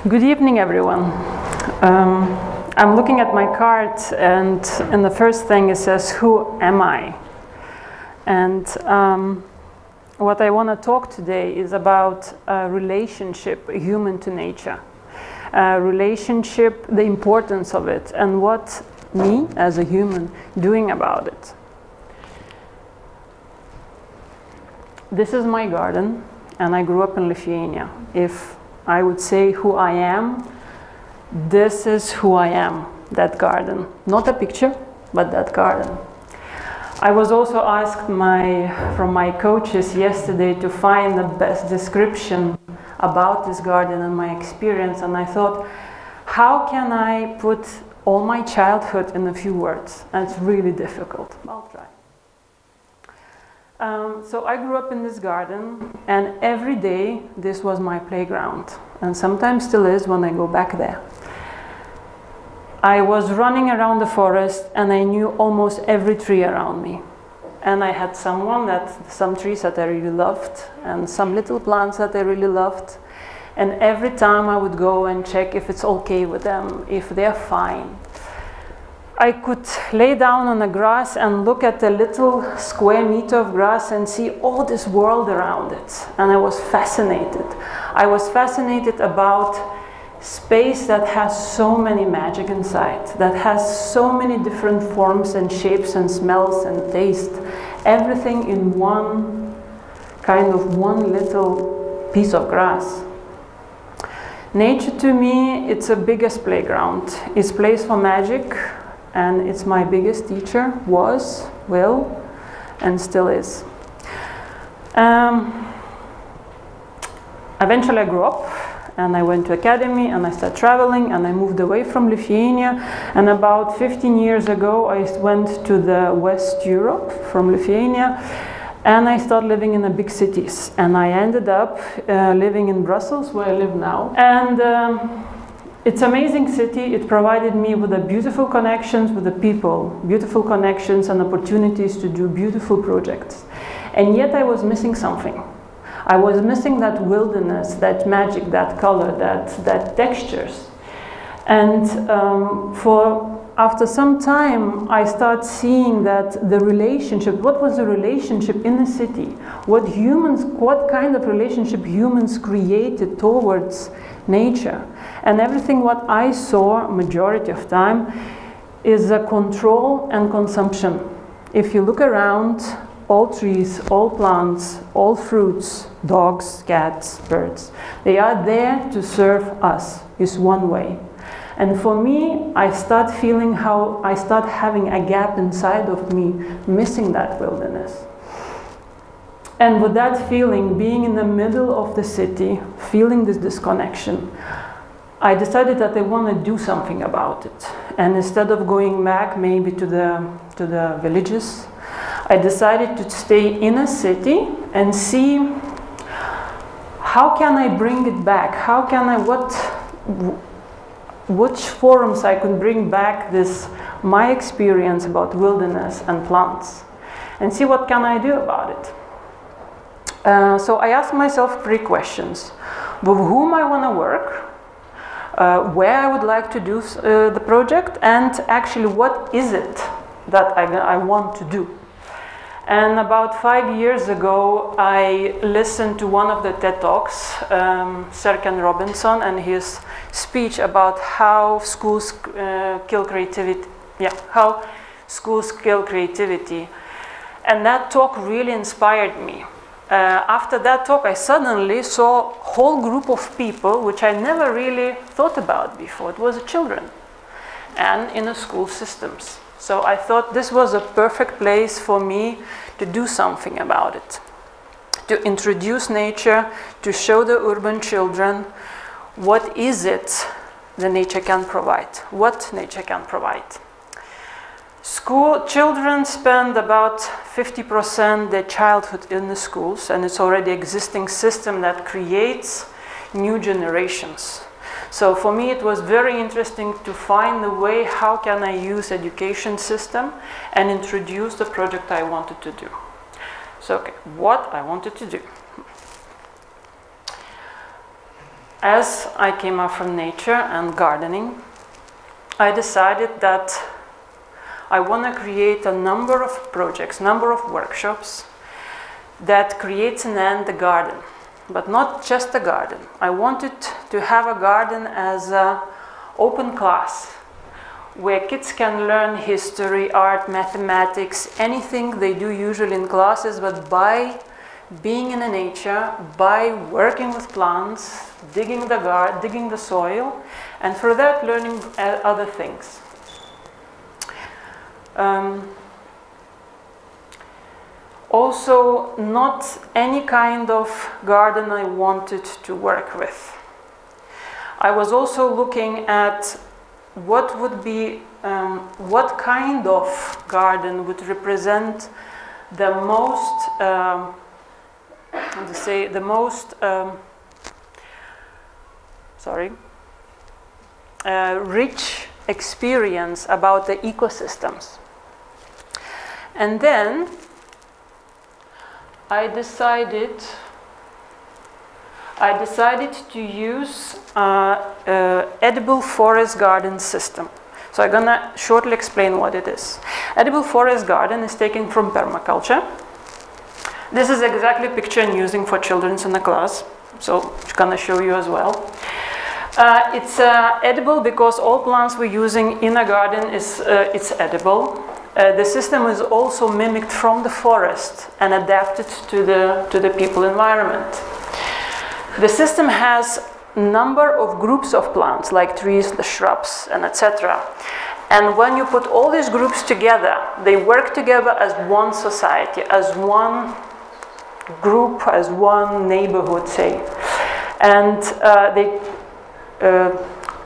Good evening, everyone. I'm looking at my card, and in the first thing it says, "Who am I?" And what I want to talk today is about a relationship, human to nature. Relationship, the importance of it, and what me as a human doing about it. This is my garden, and I grew up in Lithuania. If I would say who I am, this is who I am, that garden. Not a picture, but that garden. I was also asked from my coaches yesterday to find the best description about this garden and my experience, and I thought, how can I put all my childhood in a few words? And it's really difficult. I'll try. So I grew up in this garden, and every day this was my playground, and sometimes still is when I go back there. I was running around the forest, and I knew almost every tree around me. And I had some trees that I really loved, and some little plants that I really loved. And every time I would go and check if it's okay with them, if they're fine. I could lay down on the grass and look at a little square meter of grass and see all this world around it. And I was fascinated. I was fascinated about space that has so many magic inside, that has so many different forms and shapes and smells and taste. Everything in one little piece of grass. Nature to me, it's the biggest playground. It's a place for magic. And it's my biggest teacher, will, and still is. Eventually I grew up, and I went to academy, and I started traveling, and I moved away from Lithuania. And about 15 years ago, I went to the West Europe from Lithuania, and I started living in the big cities. And I ended up living in Brussels, where I live now. And it's an amazing city. It provided me with the beautiful connections with the people, beautiful connections and opportunities to do beautiful projects. And yet I was missing something. I was missing that wilderness, that magic, that color, that textures. And after some time, I started seeing that the relationship, what was the relationship in the city? What kind of relationship humans created towards nature? And everything what I saw, majority of time, is a control and consumption. If you look around, all trees, all plants, all fruits, dogs, cats, birds, they are there to serve us, is one way. And for me, I start feeling how I start having a gap inside of me, missing that wilderness. And with that feeling, being in the middle of the city, feeling this disconnection, I decided that I want to do something about it. And instead of going back maybe to the villages, I decided to stay in a city and see how can I bring it back? How can I, which forums I could bring back my experience about wilderness and plants, and see what can I do about it. So I asked myself 3 questions. With whom I want to work, where I would like to do the project, and actually what is it that I want to do. And about 5 years ago, I listened to one of the TED Talks, Serkan Robinson, and his speech about how schools kill creativity. How schools kill creativity. And that talk really inspired me. After that talk, I suddenly saw a whole group of people which I never really thought about before. It was children, and in the school systems. So I thought this was a perfect place for me to do something about it, to introduce nature, to show the urban children what is it the nature can provide, what nature can provide. School children spend about 50% their childhood in the schools, and it's already an existing system that creates new generations. So for me it was very interesting to find the way how can I use education system and introduce the project I wanted to do. So okay, what I wanted to do. as I came up from nature and gardening, I decided that I want to create a number of projects, number of workshops that creates in the end the garden, but not just a garden. I wanted to have a garden as an open class where kids can learn history, art, mathematics, anything they do usually in classes, but by being in the nature, by working with plants, digging the soil, and for that learning other things. Also, not any kind of garden I wanted to work with. I was also looking at what would be, what kind of garden would represent the most, rich experience about the ecosystems. And then I decided to use edible forest garden system. So I'm gonna shortly explain what it is. Edible forest garden is taken from permaculture. This is exactly a picture I'm using for children in the class, so I'm gonna show you as well. It's edible because all plants we're using in a garden it's edible. The system is also mimicked from the forest and adapted to the people environment. The system has a number of groups of plants, like trees, the shrubs, and etc. And when you put all these groups together, they work together as one society, as one group, as one neighborhood, say. And they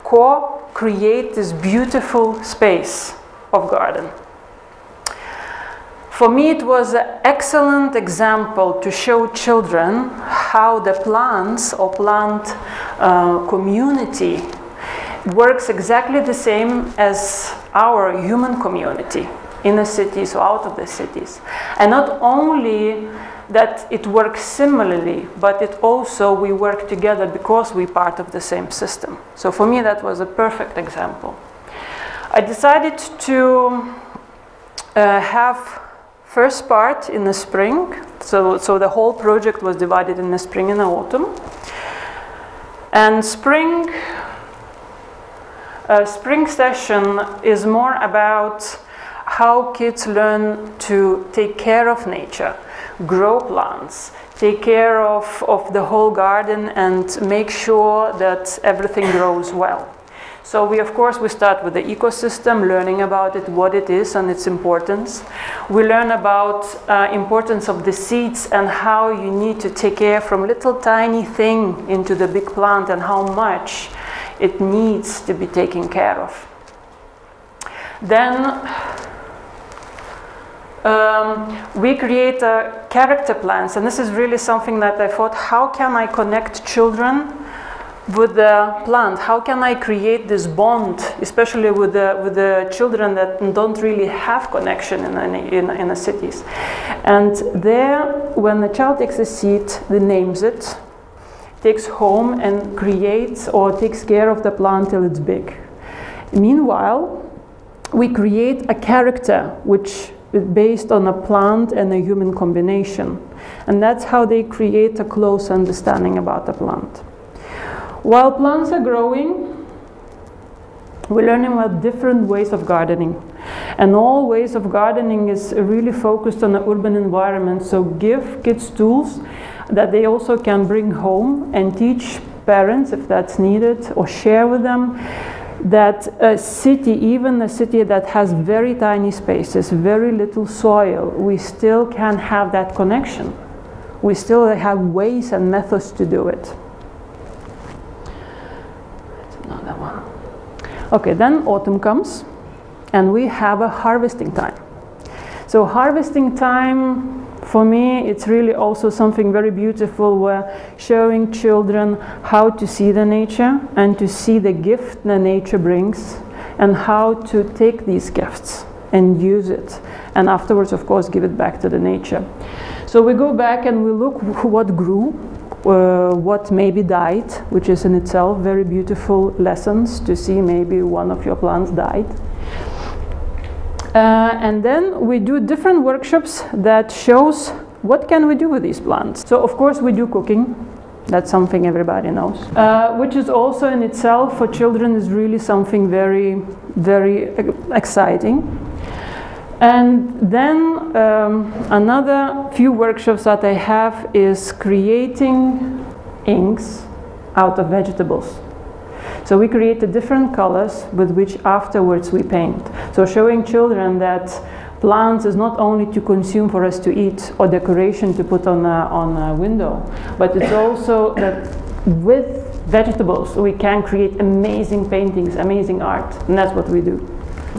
co-create this beautiful space of garden. For me, it was an excellent example to show children how the plants or plant community works exactly the same as our human community in the cities or out of the cities. And not only that it works similarly, but it also we work together because we're part of the same system. So for me, that was a perfect example. I decided to have first part in the spring, so the whole project was divided in the spring and the autumn. And spring session is more about how kids learn to take care of nature, grow plants, take care of the whole garden and make sure that everything grows well. So we start with the ecosystem, learning about it, what it is and its importance. We learn about importance of the seeds and how you need to take care from little tiny thing into the big plant and how much it needs to be taken care of. Then we create character plans, and this is really something that I thought, how can I connect children with the plant? How can I create this bond, especially with the children that don't really have connection in the cities? And there, when the child takes a seed, they names it, takes home and creates or takes care of the plant till it's big. Meanwhile, we create a character which is based on a plant and a human combination. And that's how they create a close understanding about the plant. While plants are growing, we're learning about different ways of gardening. And all ways of gardening is really focused on the urban environment. So give kids tools that they also can bring home and teach parents, if that's needed, or share with them that a city, even a city that has very tiny spaces, very little soil, we still can have that connection. We still have ways and methods to do it. Another one. Okay, then autumn comes and we have a harvesting time. So harvesting time, for me, it's really also something very beautiful. We're showing children how to see the nature and to see the gift the nature brings and how to take these gifts and use it. And afterwards, of course, give it back to the nature. So we go back and we look what grew what maybe died, which is in itself very beautiful lessons to see maybe one of your plants died. And then we do different workshops that shows what can we do with these plants. So of course we do cooking. That's something everybody knows. Which is also in itself for children is really something very, very exciting. And then another few workshops that I have is creating inks out of vegetables. So we created different colors with which afterwards we paint. So showing children that plants is not only to consume for us to eat or decoration to put on a window, but it's also that with vegetables we can create amazing paintings, amazing art, and that's what we do.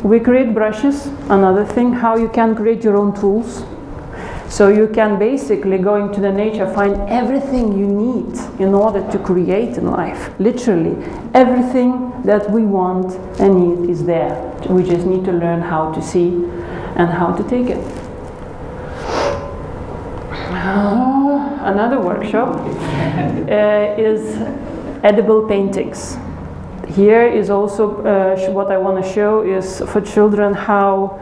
We create brushes, another thing, how you can create your own tools. So you can basically go into the nature, find everything you need in order to create in life. Literally, everything that we want and need is there. We just need to learn how to see and how to take it. Another workshop is edible paintings. Here is also what I want to show is for children how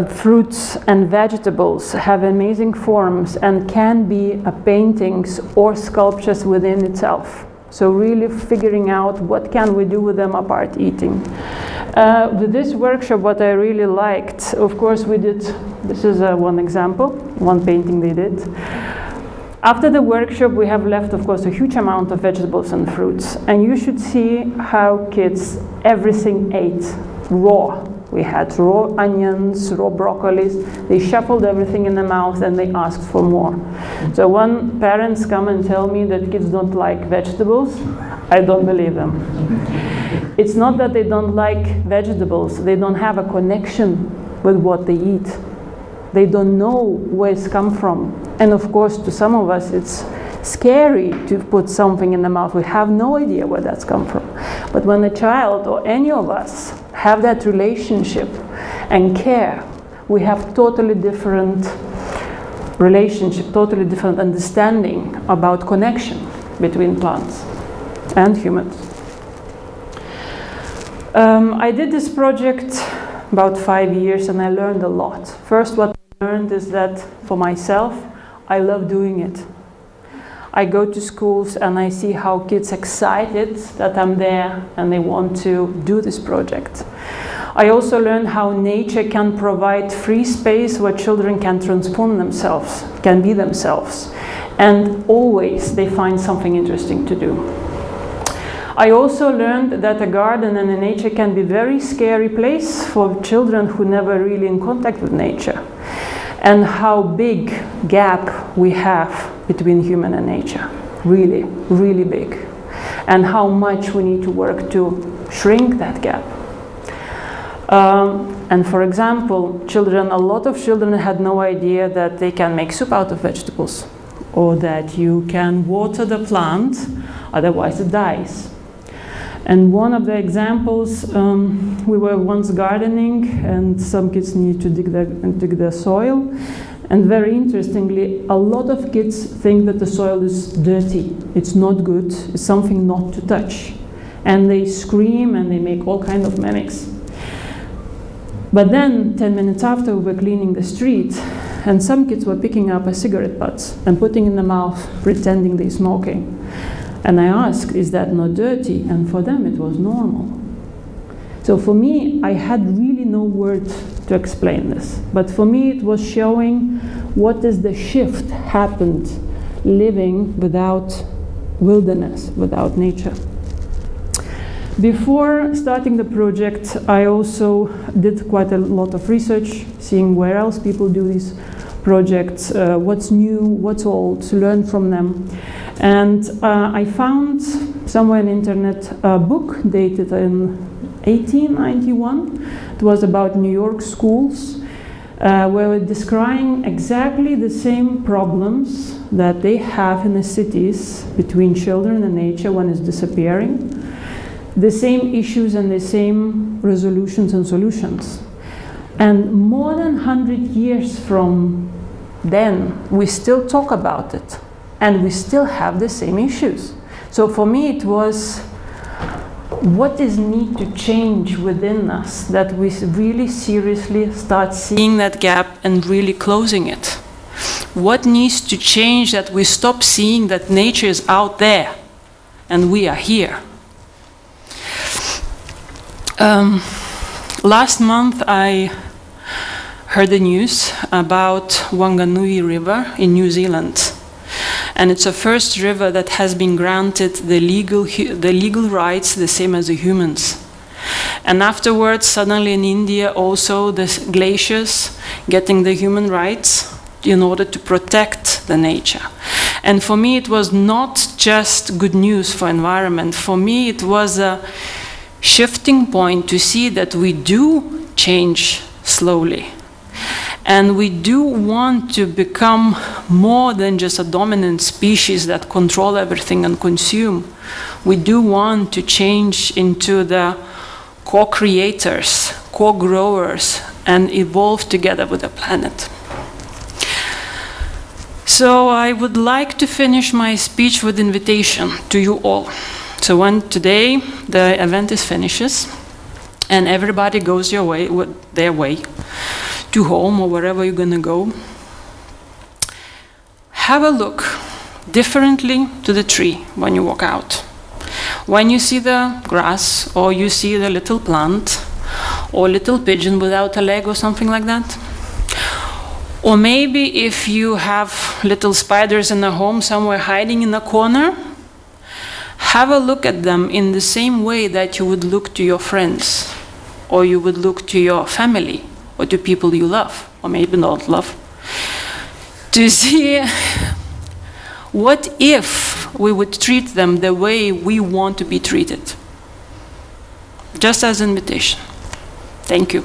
fruits and vegetables have amazing forms and can be paintings or sculptures within itself. So really figuring out what can we do with them apart eating. With this workshop, what I really liked, of course we did, this is one example, one painting they did. After the workshop we have left of course a huge amount of vegetables and fruits, and you should see how kids everything ate raw. We had raw onions, raw broccolis. They shuffled everything in the mouth and they asked for more. So when parents come and tell me that kids don't like vegetables, I don't believe them. It's not that they don't like vegetables, they don't have a connection with what they eat. They don't know where it's come from. And of course to some of us it's scary to put something in the mouth. We have no idea where that's come from. But when a child or any of us have that relationship and care, we have totally different relationship, totally different understanding about connection between plants and humans. I did this project about 5 years and I learned a lot. First, what I learned is that for myself, I love doing it. I go to schools and I see how kids excited that I'm there and they want to do this project. I also learned how nature can provide free space where children can transform themselves, can be themselves, and always they find something interesting to do. I also learned that a garden and a nature can be a very scary place for children who never really in contact with nature, and how big gap we have between human and nature, really, really big, and how much we need to work to shrink that gap. And for example, a lot of children had no idea that they can make soup out of vegetables, or that you can water the plant, otherwise it dies. And one of the examples, we were once gardening and some kids need to dig the soil. And very interestingly, a lot of kids think that the soil is dirty, it's not good, it's something not to touch. And they scream and they make all kinds of mimics. But then, 10 minutes after, we were cleaning the street, and some kids were picking up cigarette butts and putting in the mouth, pretending they're smoking. And I asked, is that not dirty? And for them, it was normal. So for me, I had really no words to explain this. But for me, it was showing what is the shift happened living without wilderness, without nature. Before starting the project, I also did quite a lot of research, seeing where else people do these projects, what's new, what's old, to learn from them. And I found somewhere on the internet a book dated in 1891. It was about New York schools, where we're describing exactly the same problems that they have in the cities between children and nature when it's disappearing. The same issues and the same resolutions and solutions. And more than 100 years from then we still talk about it and we still have the same issues. So for me it was, what is need to change within us that we really seriously start seeing that gap and really closing it? What needs to change that we stop seeing that nature is out there and we are here? Last month I heard the news about Whanganui River in New Zealand. And it's the first river that has been granted the legal rights the same as the humans. And afterwards, suddenly in India also the glaciers getting the human rights in order to protect the nature. And for me it was not just good news for environment. For me it was a shifting point to see that we do change slowly. And we do want to become more than just a dominant species that control everything and consume. We do want to change into the co-creators, co-growers, and evolve together with the planet. So I would like to finish my speech with invitation to you all. So when today the event is finishes and everybody goes their way to home or wherever you're going to go, have a look differently to the tree when you walk out. When you see the grass or you see the little plant or little pigeon without a leg or something like that. Or maybe if you have little spiders in a home somewhere hiding in a corner, have a look at them in the same way that you would look to your friends or you would look to your family or to people you love, or maybe not love, to see what if we would treat them the way we want to be treated. Just as an invitation. Thank you.